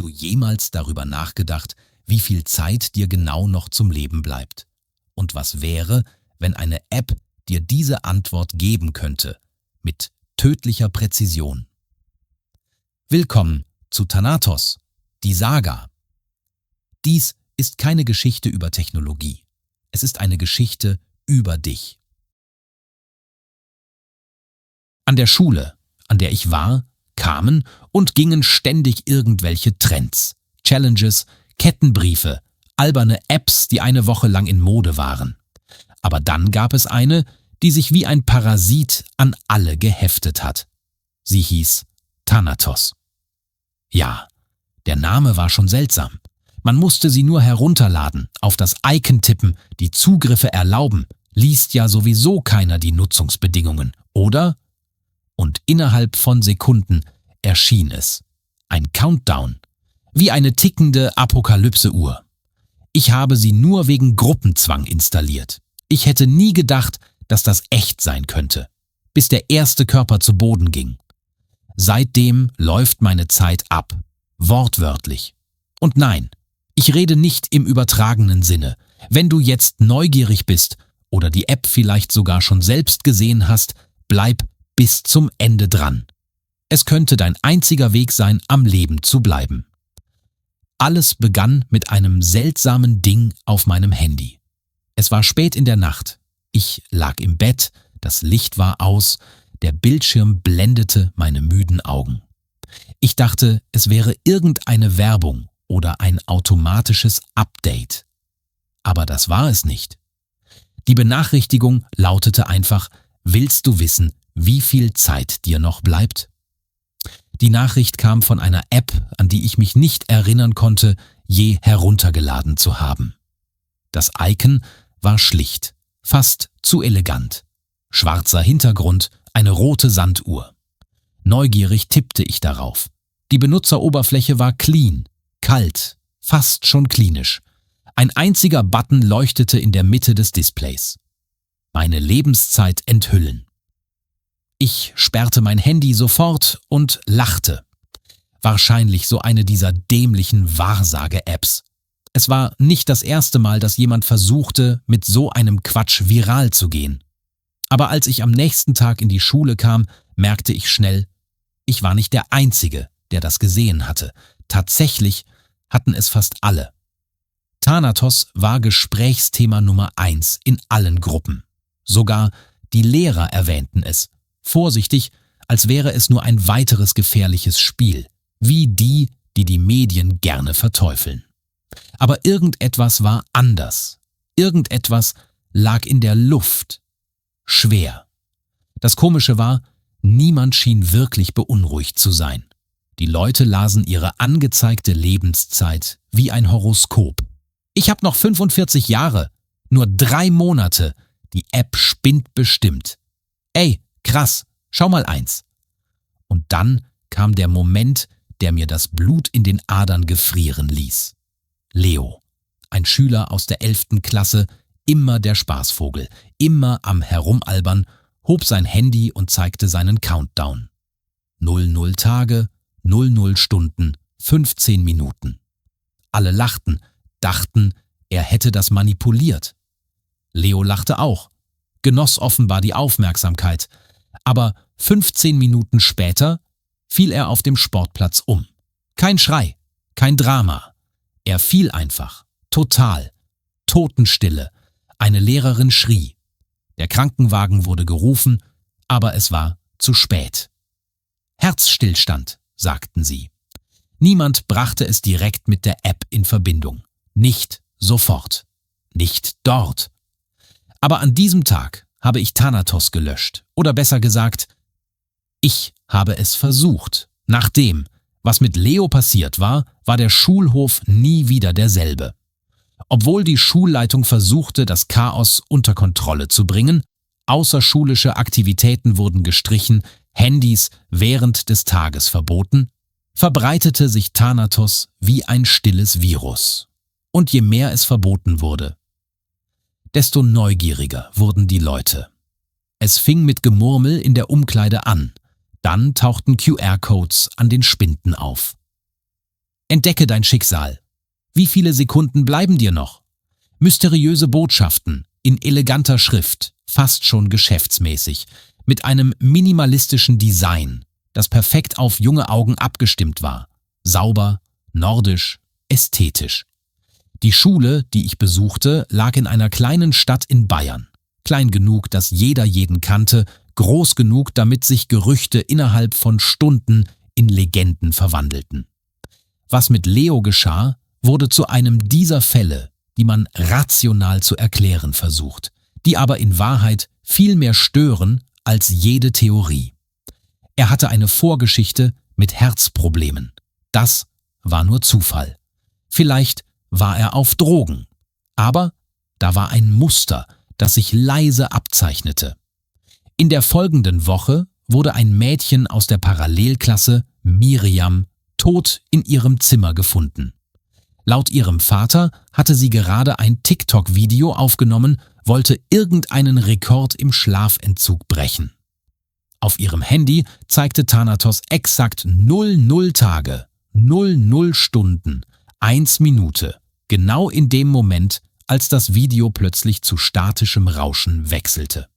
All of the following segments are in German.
du jemals darüber nachgedacht, wie viel Zeit dir genau noch zum Leben bleibt? Und was wäre, wenn eine App dir diese Antwort geben könnte, mit tödlicher Präzision? Willkommen zu Thanatos, die Saga. Dies ist keine Geschichte über Technologie. Es ist eine Geschichte über dich. An der Schule, an der ich war, kamen und gingen ständig irgendwelche Trends, Challenges, Kettenbriefe, alberne Apps, die eine Woche lang in Mode waren. Aber dann gab es eine, die sich wie ein Parasit an alle geheftet hat. Sie hieß Thanatos. Ja, der Name war schon seltsam. Man musste sie nur herunterladen, auf das Icon tippen, die Zugriffe erlauben, liest ja sowieso keiner die Nutzungsbedingungen, oder? Und innerhalb von Sekunden erschien es. Ein Countdown, wie eine tickende Apokalypse-Uhr. Ich habe sie nur wegen Gruppenzwang installiert. Ich hätte nie gedacht, dass das echt sein könnte, bis der erste Körper zu Boden ging. Seitdem läuft meine Zeit ab, wortwörtlich. Und nein, ich rede nicht im übertragenen Sinne. Wenn du jetzt neugierig bist oder die App vielleicht sogar schon selbst gesehen hast, bleib bis zum Ende dran. Es könnte dein einziger Weg sein, am Leben zu bleiben. Alles begann mit einem seltsamen Ding auf meinem Handy. Es war spät in der Nacht. Ich lag im Bett, das Licht war aus, der Bildschirm blendete meine müden Augen. Ich dachte, es wäre irgendeine Werbung oder ein automatisches Update. Aber das war es nicht. Die Benachrichtigung lautete einfach: Willst du wissen, wie viel Zeit dir noch bleibt? Die Nachricht kam von einer App, an die ich mich nicht erinnern konnte, je heruntergeladen zu haben. Das Icon war schlicht, fast zu elegant. Schwarzer Hintergrund, eine rote Sanduhr. Neugierig tippte ich darauf. Die Benutzeroberfläche war clean, kalt, fast schon klinisch. Ein einziger Button leuchtete in der Mitte des Displays. Meine Lebenszeit enthüllen. Ich sperrte mein Handy sofort und lachte. Wahrscheinlich so eine dieser dämlichen Wahrsage-Apps. Es war nicht das erste Mal, dass jemand versuchte, mit so einem Quatsch viral zu gehen. Aber als ich am nächsten Tag in die Schule kam, merkte ich schnell, ich war nicht der Einzige, der das gesehen hatte. Tatsächlich hatten es fast alle. Thanatos war Gesprächsthema Nummer 1 in allen Gruppen. Sogar die Lehrer erwähnten es. Vorsichtig, als wäre es nur ein weiteres gefährliches Spiel, wie die, die die Medien gerne verteufeln. Aber irgendetwas war anders. Irgendetwas lag in der Luft. Schwer. Das Komische war, niemand schien wirklich beunruhigt zu sein. Die Leute lasen ihre angezeigte Lebenszeit wie ein Horoskop. Ich habe noch 45 Jahre, nur 3 Monate. Die App spinnt bestimmt. Ey, krass, schau mal eins. Und dann kam der Moment, der mir das Blut in den Adern gefrieren ließ. Leo, ein Schüler aus der 11. Klasse, immer der Spaßvogel, immer am Herumalbern, hob sein Handy und zeigte seinen Countdown. 00 Tage, 00 Stunden, 15 Minuten. Alle lachten, dachten, er hätte das manipuliert. Leo lachte auch, genoss offenbar die Aufmerksamkeit, aber 15 Minuten später fiel er auf dem Sportplatz um. Kein Schrei, kein Drama. Er fiel einfach, total, Totenstille. Eine Lehrerin schrie. Der Krankenwagen wurde gerufen, aber es war zu spät. Herzstillstand, sagten sie. Niemand brachte es direkt mit der App in Verbindung. Nicht sofort. Nicht dort. Aber an diesem Tag habe ich Thanatos gelöscht. Oder besser gesagt, ich habe es versucht. Nach dem, was mit Leo passiert war, war der Schulhof nie wieder derselbe. Obwohl die Schulleitung versuchte, das Chaos unter Kontrolle zu bringen, außerschulische Aktivitäten wurden gestrichen, Handys während des Tages verboten, verbreitete sich Thanatos wie ein stilles Virus. Und je mehr es verboten wurde, desto neugieriger wurden die Leute. Es fing mit Gemurmel in der Umkleide an, dann tauchten QR-Codes an den Spinden auf. Entdecke dein Schicksal. Wie viele Sekunden bleiben dir noch? Mysteriöse Botschaften in eleganter Schrift, fast schon geschäftsmäßig, mit einem minimalistischen Design, das perfekt auf junge Augen abgestimmt war. Sauber, nordisch, ästhetisch. Die Schule, die ich besuchte, lag in einer kleinen Stadt in Bayern. Klein genug, dass jeder jeden kannte, groß genug, damit sich Gerüchte innerhalb von Stunden in Legenden verwandelten. Was mit Leo geschah, wurde zu einem dieser Fälle, die man rational zu erklären versucht, die aber in Wahrheit viel mehr stören als jede Theorie. Er hatte eine Vorgeschichte mit Herzproblemen. Das war nur Zufall. Vielleicht war er auf Drogen. Aber da war ein Muster, das sich leise abzeichnete. In der folgenden Woche wurde ein Mädchen aus der Parallelklasse, Miriam, tot in ihrem Zimmer gefunden. Laut ihrem Vater hatte sie gerade ein TikTok-Video aufgenommen, wollte irgendeinen Rekord im Schlafentzug brechen. Auf ihrem Handy zeigte Thanatos exakt 00 Tage, 00 Stunden, 1 Minute, genau in dem Moment, als das Video plötzlich zu statischem Rauschen wechselte.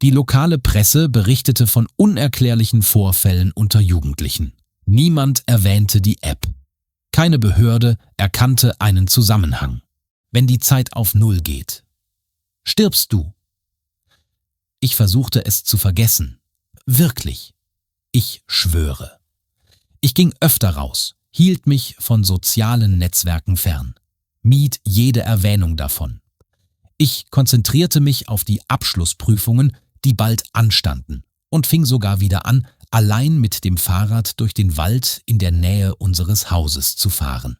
Die lokale Presse berichtete von unerklärlichen Vorfällen unter Jugendlichen. Niemand erwähnte die App. Keine Behörde erkannte einen Zusammenhang. Wenn die Zeit auf Null geht, stirbst du. Ich versuchte es zu vergessen. Wirklich. Ich schwöre. Ich ging öfter raus, hielt mich von sozialen Netzwerken fern, mied jede Erwähnung davon. Ich konzentrierte mich auf die Abschlussprüfungen, die bald anstanden, und fing sogar wieder an, allein mit dem Fahrrad durch den Wald in der Nähe unseres Hauses zu fahren.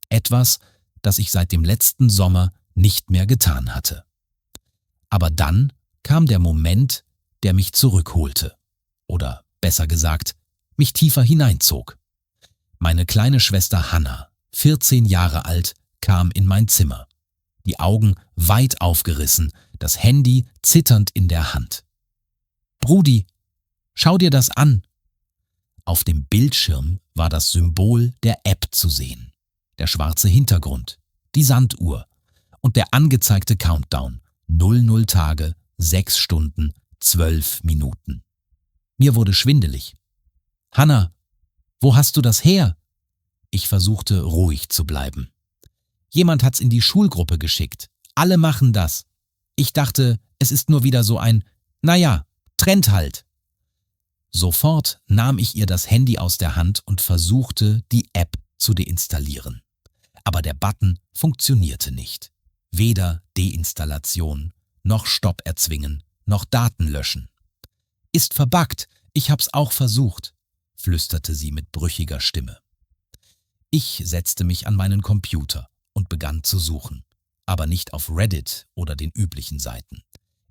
Etwas, das ich seit dem letzten Sommer nicht mehr getan hatte. Aber dann kam der Moment, der mich zurückholte. Oder besser gesagt, mich tiefer hineinzog. Meine kleine Schwester Hannah, 14 Jahre alt, kam in mein Zimmer. Die Augen weit aufgerissen, das Handy zitternd in der Hand. »Brudi, schau dir das an!« Auf dem Bildschirm war das Symbol der App zu sehen. Der schwarze Hintergrund, die Sanduhr und der angezeigte Countdown. 00 Tage, 6 Stunden, 12 Minuten. Mir wurde schwindelig. »Hannah, wo hast du das her?« Ich versuchte, ruhig zu bleiben. »Jemand hat's in die Schulgruppe geschickt. Alle machen das. Ich dachte, es ist nur wieder so ein, naja, Trend halt.« Sofort nahm ich ihr das Handy aus der Hand und versuchte, die App zu deinstallieren. Aber der Button funktionierte nicht. Weder Deinstallation, noch Stopp erzwingen, noch Daten löschen. »Ist verbuggt, ich hab's auch versucht«, flüsterte sie mit brüchiger Stimme. Ich setzte mich an meinen Computer und begann zu suchen, aber nicht auf Reddit oder den üblichen Seiten.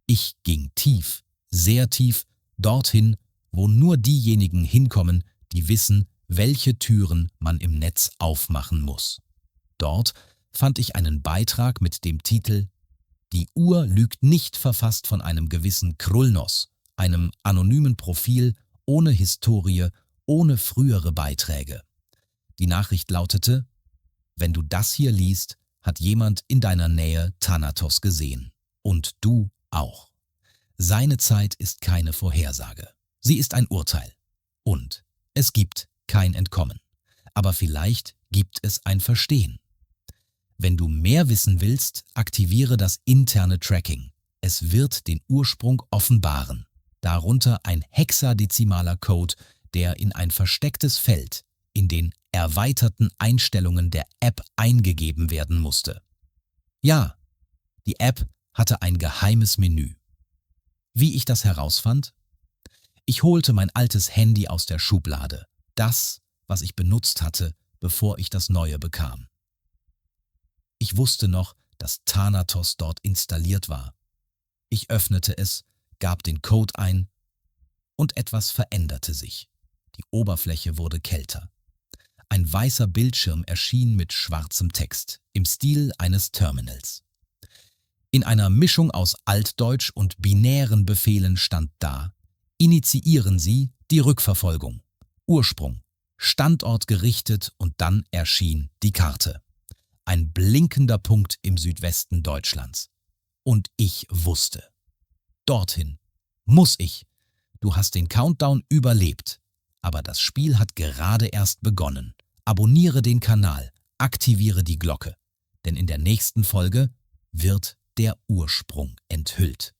Ich ging tief, sehr tief, dorthin, wo nur diejenigen hinkommen, die wissen, welche Türen man im Netz aufmachen muss. Dort fand ich einen Beitrag mit dem Titel »Die Uhr lügt nicht«, verfasst von einem gewissen Krullnos, einem anonymen Profil ohne Historie, ohne frühere Beiträge. Die Nachricht lautete: »Wenn du das hier liest, hat jemand in deiner Nähe Thanatos gesehen. Und du auch. Seine Zeit ist keine Vorhersage. Sie ist ein Urteil. Und es gibt kein Entkommen. Aber vielleicht gibt es ein Verstehen. Wenn du mehr wissen willst, aktiviere das interne Tracking. Es wird den Ursprung offenbaren. Darunter ein hexadezimaler Code, der in ein verstecktes Feld in den erweiterten Einstellungen der App eingegeben werden musste. Ja, die App hatte ein geheimes Menü. Wie ich das herausfand? Ich holte mein altes Handy aus der Schublade, das, was ich benutzt hatte, bevor ich das neue bekam. Ich wusste noch, dass Thanatos dort installiert war. Ich öffnete es, gab den Code ein und etwas veränderte sich. Die Oberfläche wurde kälter. Ein weißer Bildschirm erschien mit schwarzem Text im Stil eines Terminals. In einer Mischung aus Altdeutsch und binären Befehlen stand da: Initiieren Sie die Rückverfolgung. Ursprung: Standort gerichtet und dann erschien die Karte. Ein blinkender Punkt im Südwesten Deutschlands. Und ich wusste: dorthin muss ich. Du hast den Countdown überlebt. Aber das Spiel hat gerade erst begonnen. Abonniere den Kanal, aktiviere die Glocke. Denn in der nächsten Folge wird der Ursprung enthüllt.